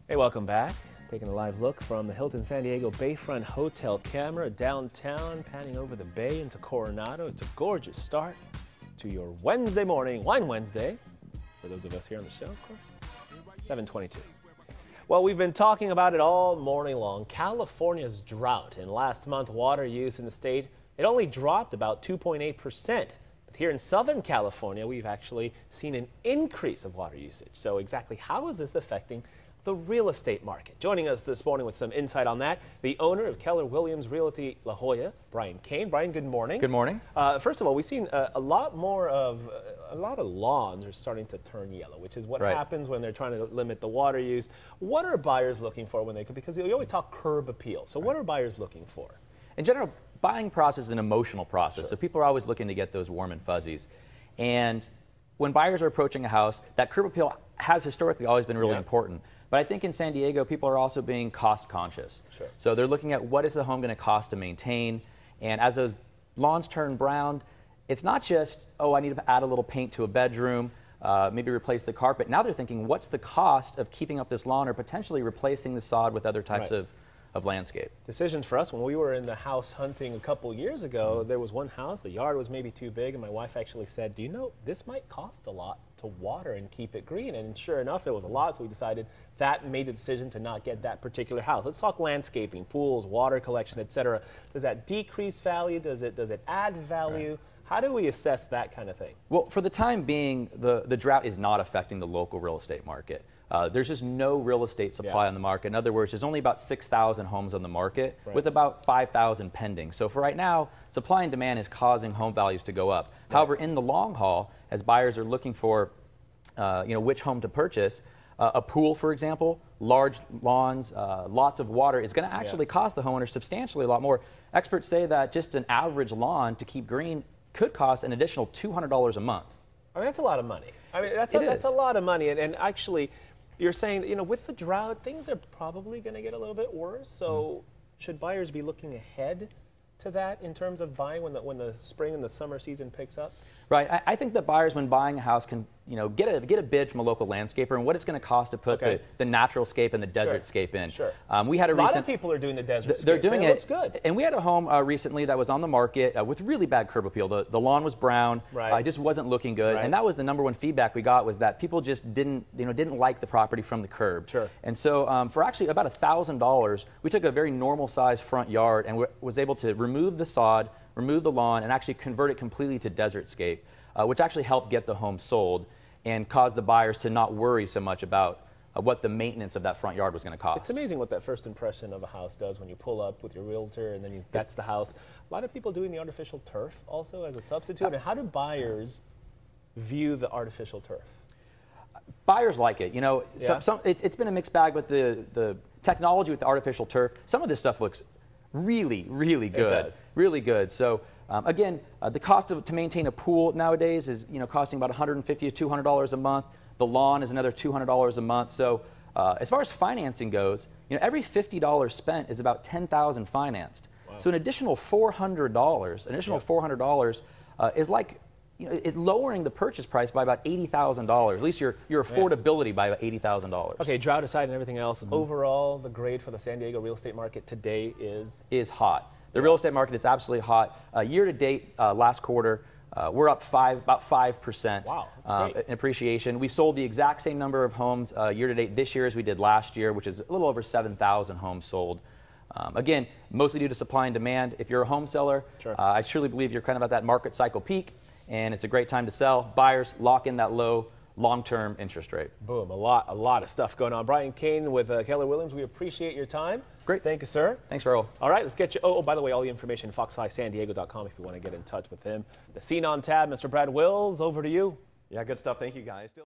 Hey, welcome back. Taking a live look from the Hilton San Diego Bayfront Hotel camera downtown, panning over the bay into Coronado. It's a gorgeous start to your Wednesday morning, Wine Wednesday, for those of us here on the show, of course. 7:22. Well, we've been talking about it all morning long. California's drought. And last month, water use in the state, it only dropped about 2.8%. But here in Southern California, we've actually seen an increase of water usage. So exactly how is this affecting the real estate market? Joining us this morning with some insight on that, the owner of Keller Williams Realty La Jolla, Brian Kane. Brian, good morning. Good morning. First of all, we've seen a lot of lawns are starting to turn yellow, which is what happens when they're trying to limit the water use. What are buyers looking for when they could, because you always talk curb appeal. So what are buyers looking for? In general, buying process is an emotional process. So people are always looking to get those warm and fuzzies. And when buyers are approaching a house, that curb appeal has historically always been really important. But I think in San Diego, people are also being cost conscious. So they're looking at what is the home going to cost to maintain. And as those lawns turn brown, it's not just, oh, I need to add a little paint to a bedroom, maybe replace the carpet. Now they're thinking, what's the cost of keeping up this lawn or potentially replacing the sod with other types of landscape? Decisions for us, when we were in the house hunting a couple years ago, there was one house, the yard was maybe too big, and my wife actually said, do you know, this might cost a lot to water and keep it green. And sure enough, it was a lot, so we decided that made the decision to not get that particular house. Let's talk landscaping, pools, water collection, etc. Does that decrease value? Does it add value? How do we assess that kind of thing? Well, for the time being, the drought is not affecting the local real estate market. There's just no real estate supply on the market. In other words, there's only about 6,000 homes on the market with about 5,000 pending. So for right now, supply and demand is causing home values to go up. However, in the long haul, as buyers are looking for which home to purchase, a pool, for example, large lawns, lots of water is going to actually cost the homeowner substantially a lot more. Experts say that just an average lawn to keep green could cost an additional $200 a month. I mean, that's a lot of money. I mean, that's a lot of money. And actually, you're saying that, with the drought, things are probably going to get a little bit worse. So should buyers be looking ahead to that in terms of buying when the spring and the summer season picks up? Right. I think that buyers, when buying a house, can get a bid from a local landscaper and what it's going to cost to put the natural scape and the desert scape in. We had a lot of people are doing the desert scape. They're doing it. It looks good. And we had a home recently that was on the market with really bad curb appeal. The lawn was brown. It just wasn't looking good. And that was the #1 feedback we got, was that people just didn't like the property from the curb. And so for actually about $1,000, we took a very normal size front yard and was able to remove the sod, remove the lawn, and actually convert it completely to desert scape, which actually helped get the home sold and caused the buyers to not worry so much about what the maintenance of that front yard was going to cost. It's amazing what that first impression of a house does when you pull up with your realtor and then that's the house. A lot of people doing the artificial turf also as a substitute. And how do buyers view the artificial turf? Buyers like it. It's been a mixed bag with the technology with the artificial turf. Some of this stuff looks really, really good. It does. Really good. So again, the cost to maintain a pool nowadays is costing about $150 to $200 a month. The lawn is another $200 a month. So as far as financing goes, every $50 spent is about $10,000 financed. So an additional $400 is like it's lowering the purchase price by about $80,000. At least your affordability by about $80,000. Okay, drought aside and everything else, overall, the grade for the San Diego real estate market today is hot. The real estate market is absolutely hot. Year to date, last quarter, we're up about 5% in appreciation. We sold the exact same number of homes year to date this year as we did last year, which is a little over 7,000 homes sold. Again, mostly due to supply and demand. If you're a home seller, I truly believe you're kind of at that market cycle peak, and it's a great time to sell. Buyers, lock in that low long-term interest rate. Boom, a lot of stuff going on. Brian Kane with Keller Williams, we appreciate your time. Great. Thank you, sir. Thanks, Earl. All right, let's get you. Oh, by the way, all the information fox5sandiego.com if you want to get in touch with him. The Scene on tab, Mr. Brad Wills, over to you. Yeah, good stuff. Thank you, guys.